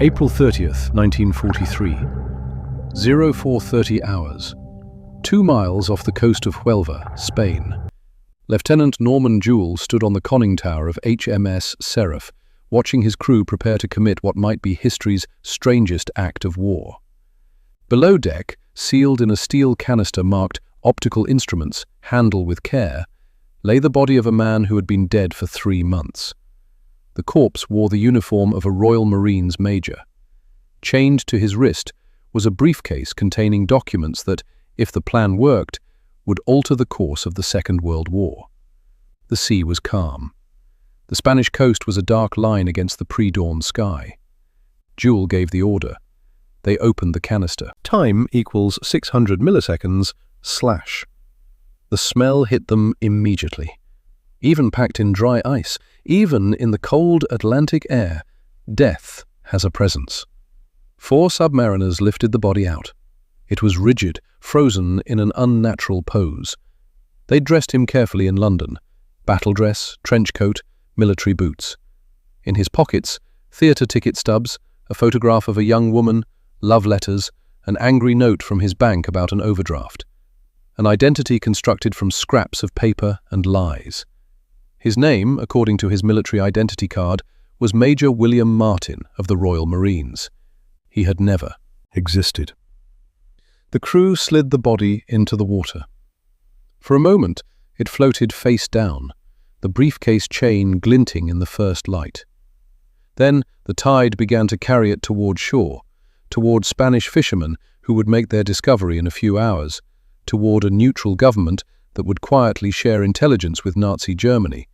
April 30th, 1943. 0430 hours. 2 miles off the coast of Huelva, Spain. Lieutenant Norman Jewell stood on the conning tower of HMS Seraph, watching his crew prepare to commit what might be history's strangest act of war. Below deck, sealed in a steel canister marked "Optical Instruments, handle with care," lay the body of a man who had been dead for 3 months. The corpse wore the uniform of a Royal Marines major. Chained to his wrist was a briefcase containing documents that, if the plan worked, would alter the course of the Second World War. The sea was calm. The Spanish coast was a dark line against the pre-dawn sky. Jewell gave the order. They opened the canister. Time equals 600 milliseconds /. The smell hit them immediately. Even packed in dry ice, even in the cold Atlantic air, death has a presence. 4 submariners lifted the body out. It was rigid, frozen in an unnatural pose. They dressed him carefully in London. Battle dress, trench coat, military boots. In his pockets, theatre ticket stubs, a photograph of a young woman, love letters, an angry note from his bank about an overdraft. An identity constructed from scraps of paper and lies. His name, according to his military identity card, was Major William Martin of the Royal Marines. He had never existed. The crew slid the body into the water. For a moment, it floated face down, the briefcase chain glinting in the first light. Then the tide began to carry it toward shore, toward Spanish fishermen who would make their discovery in a few hours, toward a neutral government that would quietly share intelligence with Nazi Germany,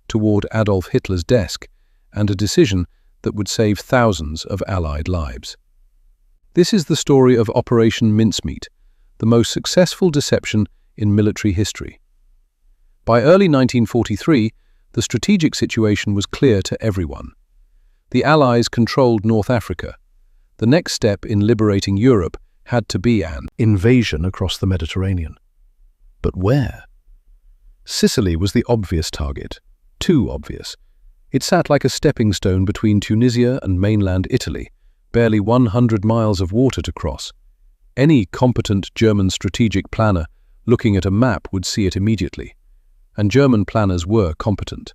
toward Adolf Hitler's desk, and a decision that would save thousands of Allied lives. This is the story of Operation Mincemeat, the most successful deception in military history. By early 1943, the strategic situation was clear to everyone. The Allies controlled North Africa. The next step in liberating Europe had to be an invasion across the Mediterranean. But where? Sicily was the obvious target. Too obvious. It sat like a stepping stone between Tunisia and mainland Italy, barely 100 miles of water to cross. Any competent German strategic planner looking at a map would see it immediately. And German planners were competent.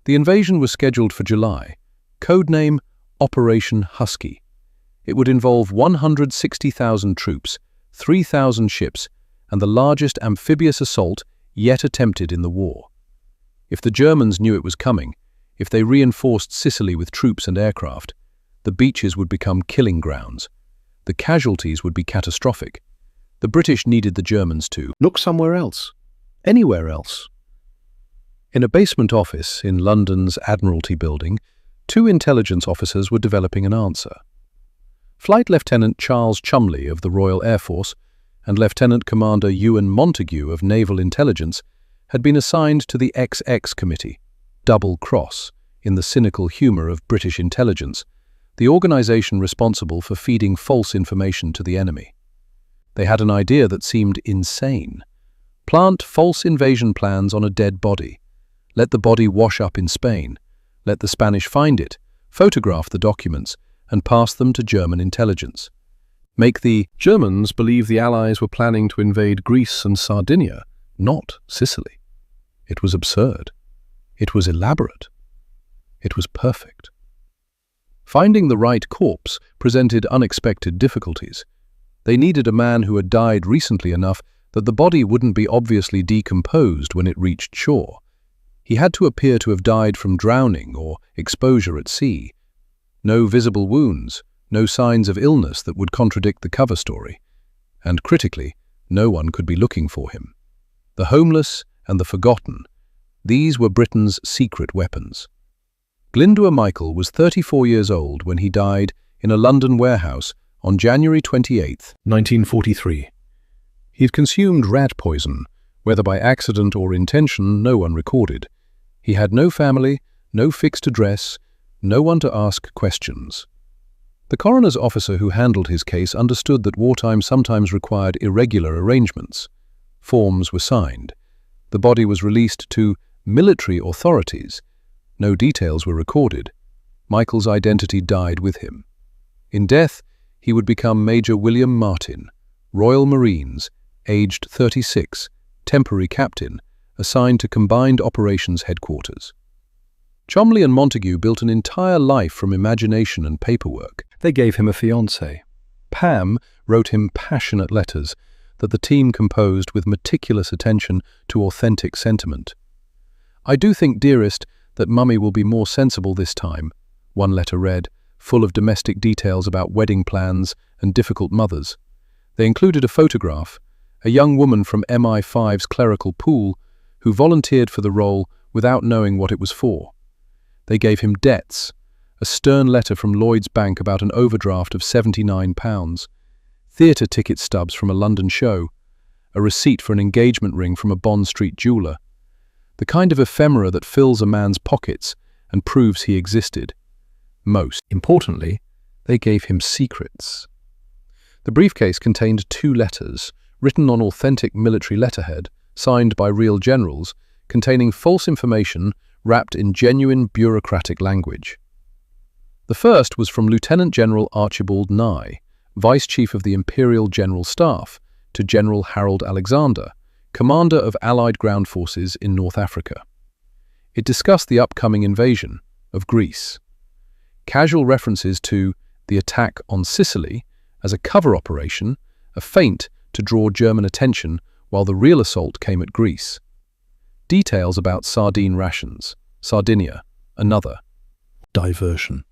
The invasion was scheduled for July, codename Operation Husky. It would involve 160,000 troops, 3,000 ships, and the largest amphibious assault yet attempted in the war. If the Germans knew it was coming, if they reinforced Sicily with troops and aircraft, the beaches would become killing grounds. The casualties would be catastrophic. The British needed the Germans to look somewhere else, anywhere else. In a basement office in London's Admiralty building, 2 intelligence officers were developing an answer. Flight Lieutenant Charles Cholmondeley of the Royal Air Force and Lieutenant Commander Ewan Montague of Naval Intelligence had been assigned to the XX Committee, Double Cross, in the cynical humour of British intelligence, the organisation responsible for feeding false information to the enemy. They had an idea that seemed insane. Plant false invasion plans on a dead body. Let the body wash up in Spain. Let the Spanish find it, photograph the documents, and pass them to German intelligence. Make the Germans believe the Allies were planning to invade Greece and Sardinia, not Sicily. It was absurd. It was elaborate. It was perfect. Finding the right corpse presented unexpected difficulties. They needed a man who had died recently enough that the body wouldn't be obviously decomposed when it reached shore. He had to appear to have died from drowning or exposure at sea. No visible wounds, no signs of illness that would contradict the cover story. And critically, no one could be looking for him. The homeless and the forgotten, these were Britain's secret weapons. Glyndwr Michael was 34 years old when he died in a London warehouse on January 28, 1943. He had consumed rat poison, whether by accident or intention, no one recorded. He had no family, no fixed address, no one to ask questions. The coroner's officer who handled his case understood that wartime sometimes required irregular arrangements. Forms were signed. The body was released to military authorities. No details were recorded. Michael's identity died with him. In death, he would become Major William Martin, Royal Marines, aged 36, temporary captain, assigned to Combined Operations Headquarters. Cholmondeley and Montague built an entire life from imagination and paperwork. They gave him a fiancée. Pam wrote him passionate letters that the team composed with meticulous attention to authentic sentiment. "I do think, dearest, that Mummy will be more sensible this time," one letter read, full of domestic details about wedding plans and difficult mothers. They included a photograph, a young woman from MI5's clerical pool who volunteered for the role without knowing what it was for. They gave him debts, a stern letter from Lloyd's Bank about an overdraft of £79, theatre ticket stubs from a London show, a receipt for an engagement ring from a Bond Street jeweller, the kind of ephemera that fills a man's pockets and proves he existed. Most importantly, they gave him secrets. The briefcase contained 2 letters, written on authentic military letterhead, signed by real generals, containing false information wrapped in genuine bureaucratic language. The first was from Lieutenant General Archibald Nye, Vice Chief of the Imperial General Staff, to General Harold Alexander, Commander of Allied ground forces in North Africa. It discussed the upcoming invasion of Greece. Casual references to the attack on Sicily as a cover operation, a feint to draw German attention while the real assault came at Greece. Details about sardine rations, Sardinia, another diversion.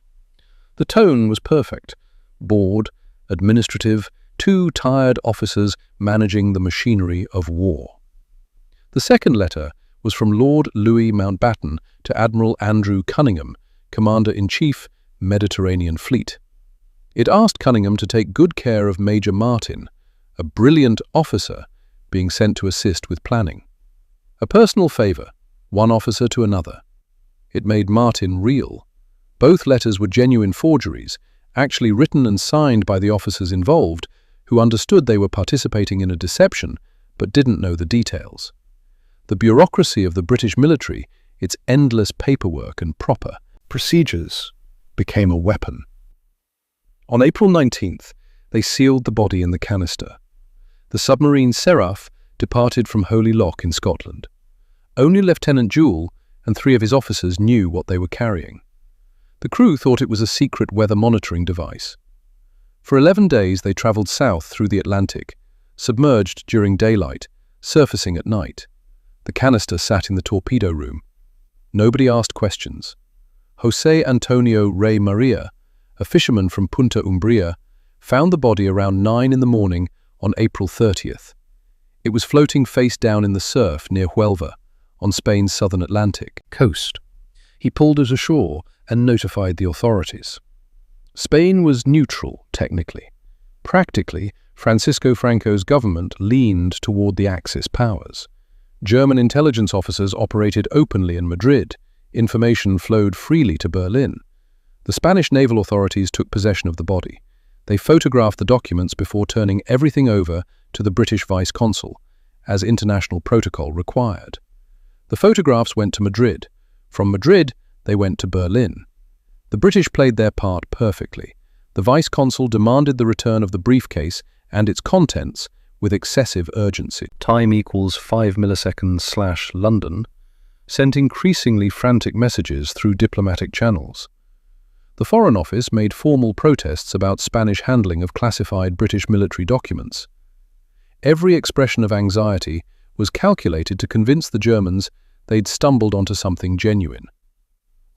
The tone was perfect. Bored, administrative, 2 tired officers managing the machinery of war. The second letter was from Lord Louis Mountbatten to Admiral Andrew Cunningham, Commander-in-Chief, Mediterranean Fleet. It asked Cunningham to take good care of Major Martin, a brilliant officer being sent to assist with planning. A personal favour, one officer to another. It made Martin real. Both letters were genuine forgeries, actually written and signed by the officers involved, who understood they were participating in a deception but didn't know the details. The bureaucracy of the British military, its endless paperwork and proper procedures, became a weapon. On April 19th, they sealed the body in the canister. The submarine Seraph departed from Holy Loch in Scotland. Only Lieutenant Jewell and 3 of his officers knew what they were carrying. The crew thought it was a secret weather monitoring device. For 11 days they travelled south through the Atlantic, submerged during daylight, surfacing at night. The canister sat in the torpedo room. Nobody asked questions. José Antonio Rey Maria, a fisherman from Punta Umbria, found the body around 9 in the morning on April 30th. It was floating face down in the surf near Huelva, on Spain's southern Atlantic coast. He pulled it ashore and notified the authorities. Spain was neutral, technically. Practically, Francisco Franco's government leaned toward the Axis powers. German intelligence officers operated openly in Madrid. Information flowed freely to Berlin. The Spanish naval authorities took possession of the body. They photographed the documents before turning everything over to the British vice-consul, as international protocol required. The photographs went to Madrid. From Madrid, they went to Berlin. The British played their part perfectly. The vice-consul demanded the return of the briefcase and its contents with excessive urgency. Time equals 5 milliseconds / London, sent increasingly frantic messages through diplomatic channels. The Foreign Office made formal protests about Spanish handling of classified British military documents. Every expression of anxiety was calculated to convince the Germans they'd stumbled onto something genuine.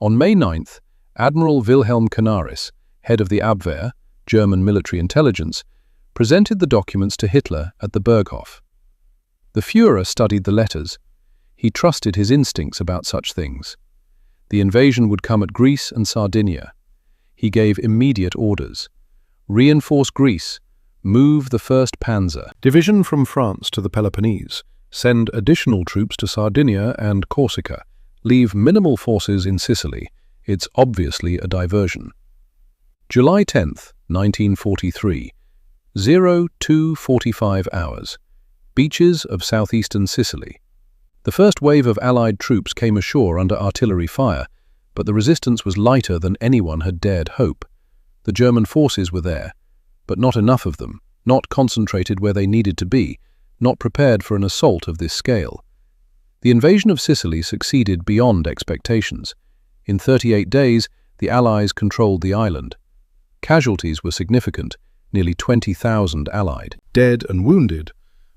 On May 9th, Admiral Wilhelm Canaris, head of the Abwehr, German military intelligence, presented the documents to Hitler at the Berghof. The Führer studied the letters. He trusted his instincts about such things. The invasion would come at Greece and Sardinia. He gave immediate orders. Reinforce Greece. Move the 1st Panzer Division from France to the Peloponnese. Send additional troops to Sardinia and Corsica. Leave minimal forces in Sicily. It's obviously a diversion. July 10th, 1943. 02:45 hours. Beaches of southeastern Sicily. The first wave of Allied troops came ashore under artillery fire, but the resistance was lighter than anyone had dared hope. The German forces were there, but not enough of them, not concentrated where they needed to be, not prepared for an assault of this scale. The invasion of Sicily succeeded beyond expectations. In 38 days, the Allies controlled the island. Casualties were significant, nearly 20,000 Allied dead and wounded,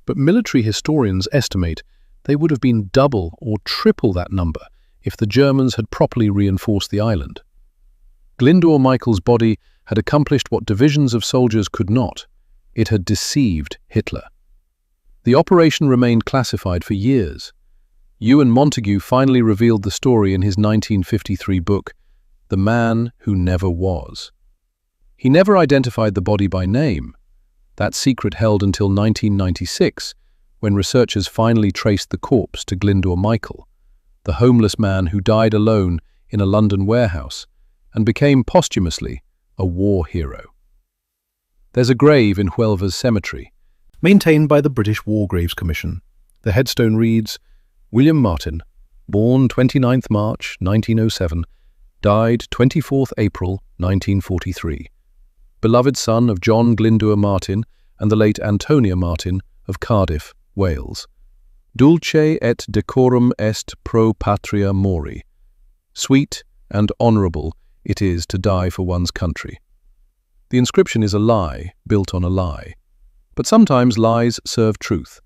but military historians estimate they would have been double or triple that number if the Germans had properly reinforced the island. Glyndwr Michael's body had accomplished what divisions of soldiers could not. It had deceived Hitler. The operation remained classified for years. Ewan Montagu finally revealed the story in his 1953 book, The Man Who Never Was. He never identified the body by name. That secret held until 1996, when researchers finally traced the corpse to Glyndwr Michael, the homeless man who died alone in a London warehouse and became posthumously a war hero. There's a grave in Huelva's cemetery, maintained by the British War Graves Commission. The headstone reads, William Martin, born 29th March 1907, died 24th April 1943. Beloved son of John Glyndwr Martin and the late Antonia Martin of Cardiff, Wales. Dulce et decorum est pro patria mori. Sweet and honourable it is to die for one's country. The inscription is a lie built on a lie. But sometimes lies serve truth.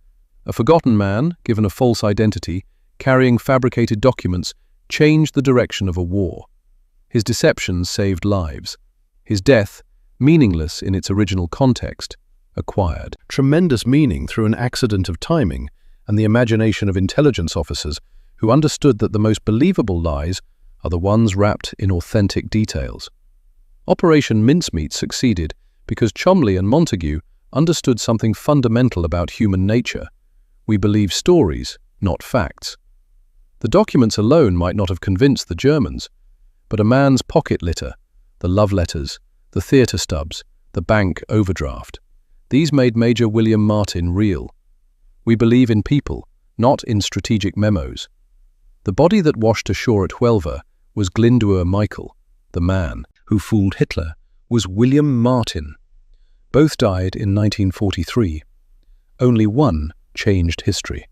A forgotten man, given a false identity, carrying fabricated documents, changed the direction of a war. His deceptions saved lives. His death, meaningless in its original context, acquired tremendous meaning through an accident of timing and the imagination of intelligence officers who understood that the most believable lies are the ones wrapped in authentic details. Operation Mincemeat succeeded because Cholmondeley and Montagu understood something fundamental about human nature. We believe stories, not facts. The documents alone might not have convinced the Germans, but a man's pocket litter, the love letters, the theatre stubs, the bank overdraft, these made Major William Martin real. We believe in people, not in strategic memos. The body that washed ashore at Huelva was Glyndwr Michael. The man who fooled Hitler was William Martin. Both died in 1943. Only one changed history.